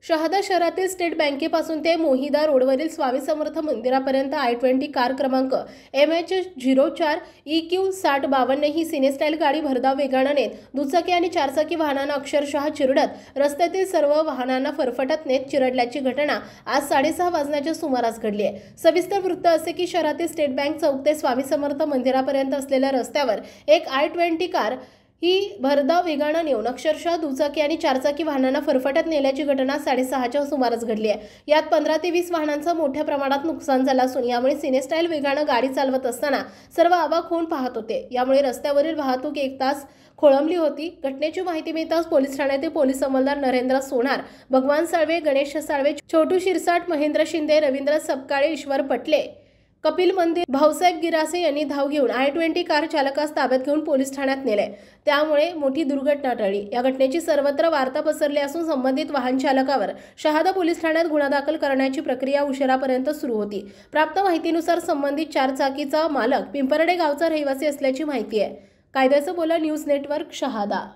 शहादा शहरातील स्टेट बँकेपासून ते मोहिदा रोडवरील स्वामी समर्थ मंदिरापर्यंत I-20 कार क्रमांक MH04 EQ 6052 ही सिनेस्टाईल गाडी भरधाव वेगाने नेत दुचाकी आणि चारचाकी वाहनांना अक्षरशः चिरडत रस्त्यातील सर्व वाहनांना फरफटत नेत चिरडल्याची घटना आज 6:30 वाजण्याच्या सुमारास घडली आहे। सविस्तर वृत्त असे की शहरातील स्टेट बँक चौक ते स्वामी समर्थ मंदिरापर्यंत असलेल्या रस्त्यावर एक I-20 कार ही भरधाव वेगाने नेऊन अक्षरशः दुचाकी आणि चारचाकी वाहनांना फरफटत नेल्याची घटना 6:30च्या सुमारास घडली आहे। यात 15 ते 20 वाहनांचं मोठ्या प्रमाणात नुकसान झालं असून यामुळे सिनेस्टाईल वेगाने गाडी चालवत असताना सर्व अवाक होऊन पाहत होते। यामुळे रस्त्यावरील वाहतूक एक तास खोळंबली होती। घटनेची माहिती मिळताच पोलीस ठाण्याचे पोलीस अंमलदार नरेंद्र सोनार, भगवान साळवे, गणेश साळवे, छोटू शिरसाट, महेंद्र शिंदे, रवींद्र सपकाळे, ईश्वर पटले, कपिल मंदिर, भाऊसाहेब गिरासे यांनी धाव घेऊन I-20 कार चालकास ताब्यात घेऊन पोलीस ठाण्यात नेले। त्यामुळे मोठी दुर्घटना टळली। या घटनेची सर्वत्र वार्ता पसरली असून संबंधित वाहन चालकावर शहादा पोलीस ठाण्यात गुन्हा दाखल करण्याची प्रक्रिया उशिरापर्यंत सुरू होती। प्राप्त माहितीनुसार संबंधित चारचाकीचा मालक पिंपरडे गावचा रहिवासी असल्याची माहिती आहे। कायद्याचं बोला न्यूज नेटवर्क शहादा।